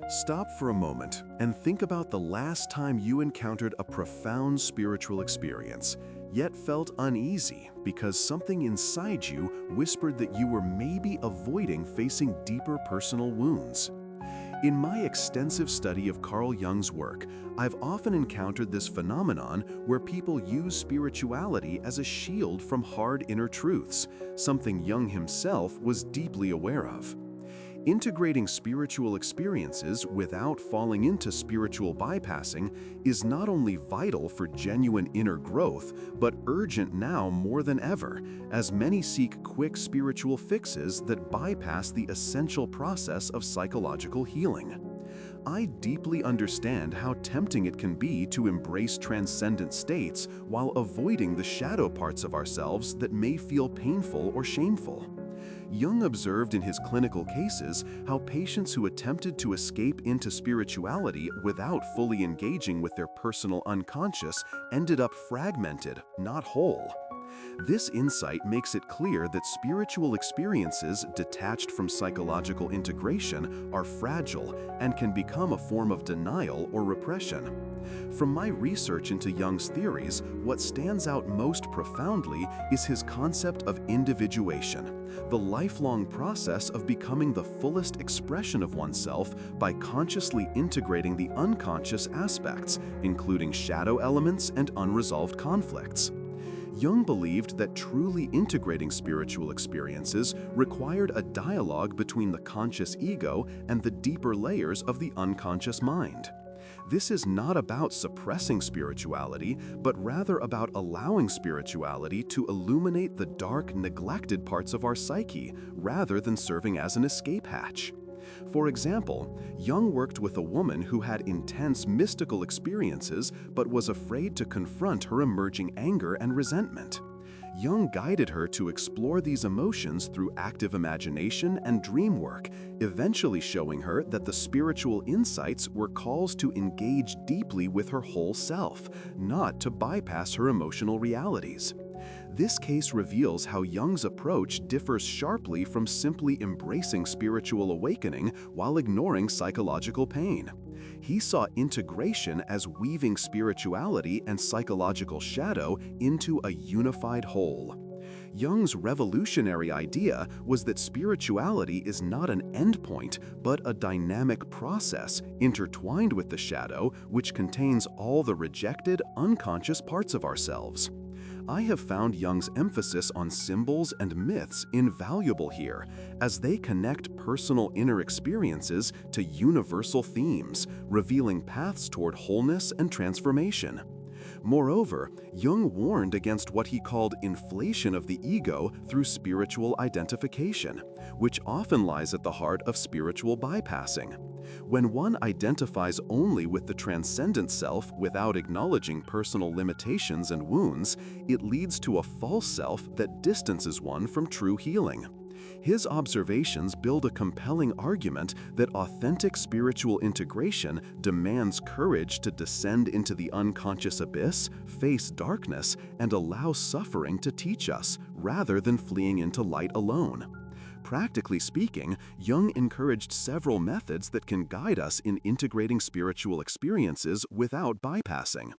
Stop for a moment and think about the last time you encountered a profound spiritual experience, yet felt uneasy because something inside you whispered that you were maybe avoiding facing deeper personal wounds. In my extensive study of Carl Jung's work, I've often encountered this phenomenon where people use spirituality as a shield from hard inner truths, something Jung himself was deeply aware of. Integrating spiritual experiences without falling into spiritual bypassing is not only vital for genuine inner growth, but urgent now more than ever, as many seek quick spiritual fixes that bypass the essential process of psychological healing. I deeply understand how tempting it can be to embrace transcendent states while avoiding the shadow parts of ourselves that may feel painful or shameful. Jung observed in his clinical cases how patients who attempted to escape into spirituality without fully engaging with their personal unconscious ended up fragmented, not whole. This insight makes it clear that spiritual experiences detached from psychological integration are fragile and can become a form of denial or repression. From my research into Jung's theories, what stands out most profoundly is his concept of individuation, the lifelong process of becoming the fullest expression of oneself by consciously integrating the unconscious aspects, including shadow elements and unresolved conflicts. Jung believed that truly integrating spiritual experiences required a dialogue between the conscious ego and the deeper layers of the unconscious mind. This is not about suppressing spirituality, but rather about allowing spirituality to illuminate the dark, neglected parts of our psyche, rather than serving as an escape hatch. For example, Jung worked with a woman who had intense mystical experiences but was afraid to confront her emerging anger and resentment. Jung guided her to explore these emotions through active imagination and dream work, eventually showing her that the spiritual insights were calls to engage deeply with her whole self, not to bypass her emotional realities. This case reveals how Jung's approach differs sharply from simply embracing spiritual awakening while ignoring psychological pain. He saw integration as weaving spirituality and psychological shadow into a unified whole. Jung's revolutionary idea was that spirituality is not an endpoint, but a dynamic process intertwined with the shadow, which contains all the rejected, unconscious parts of ourselves. I have found Jung's emphasis on symbols and myths invaluable here, as they connect personal inner experiences to universal themes, revealing paths toward wholeness and transformation. Moreover, Jung warned against what he called inflation of the ego through spiritual identification, which often lies at the heart of spiritual bypassing. When one identifies only with the transcendent self without acknowledging personal limitations and wounds, it leads to a false self that distances one from true healing. His observations build a compelling argument that authentic spiritual integration demands courage to descend into the unconscious abyss, face darkness, and allow suffering to teach us, rather than fleeing into light alone. Practically speaking, Jung encouraged several methods that can guide us in integrating spiritual experiences without bypassing.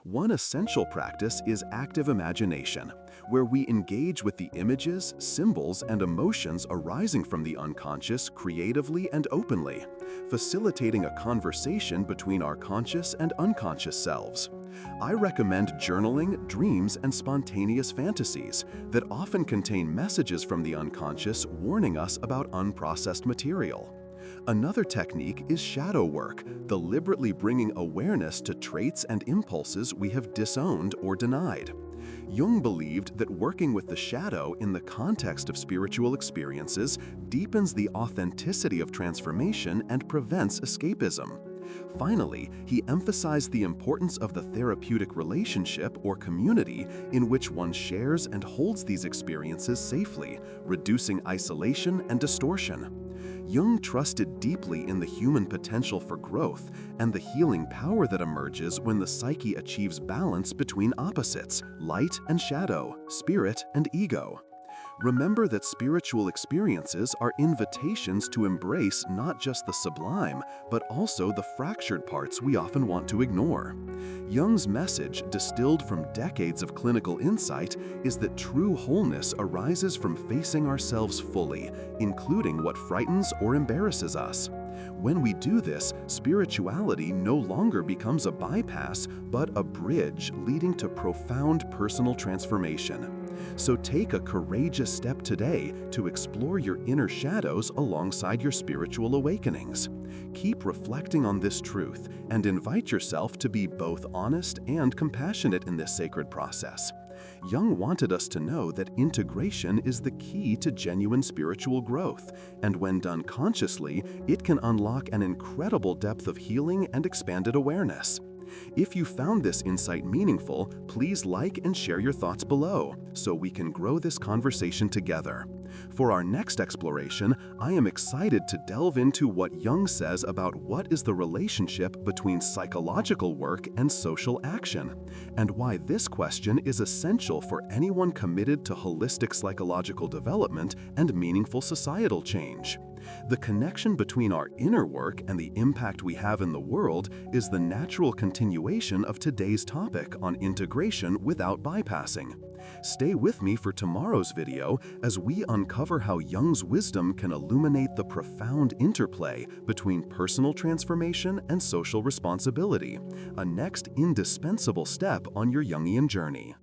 One essential practice is active imagination, where we engage with the images, symbols, and emotions arising from the unconscious creatively and openly, facilitating a conversation between our conscious and unconscious selves. I recommend journaling, dreams, and spontaneous fantasies that often contain messages from the unconscious warning us about unprocessed material. Another technique is shadow work, deliberately bringing awareness to traits and impulses we have disowned or denied. Jung believed that working with the shadow in the context of spiritual experiences deepens the authenticity of transformation and prevents escapism. Finally, he emphasized the importance of the therapeutic relationship or community in which one shares and holds these experiences safely, reducing isolation and distortion. Jung trusted deeply in the human potential for growth and the healing power that emerges when the psyche achieves balance between opposites, light and shadow, spirit and ego. Remember that spiritual experiences are invitations to embrace not just the sublime, but also the fractured parts we often want to ignore. Jung's message, distilled from decades of clinical insight, is that true wholeness arises from facing ourselves fully, including what frightens or embarrasses us. When we do this, spirituality no longer becomes a bypass, but a bridge leading to profound personal transformation. So take a courageous step today to explore your inner shadows alongside your spiritual awakenings. Keep reflecting on this truth and invite yourself to be both honest and compassionate in this sacred process. Jung wanted us to know that integration is the key to genuine spiritual growth, and when done consciously, it can unlock an incredible depth of healing and expanded awareness. If you found this insight meaningful, please like and share your thoughts below so we can grow this conversation together. For our next exploration, I am excited to delve into what Jung says about what is the relationship between psychological work and social action, and why this question is essential for anyone committed to holistic psychological development and meaningful societal change. The connection between our inner work and the impact we have in the world is the natural continuation of today's topic on integration without bypassing. Stay with me for tomorrow's video as we uncover how Jung's wisdom can illuminate the profound interplay between personal transformation and social responsibility, a next indispensable step on your Jungian journey.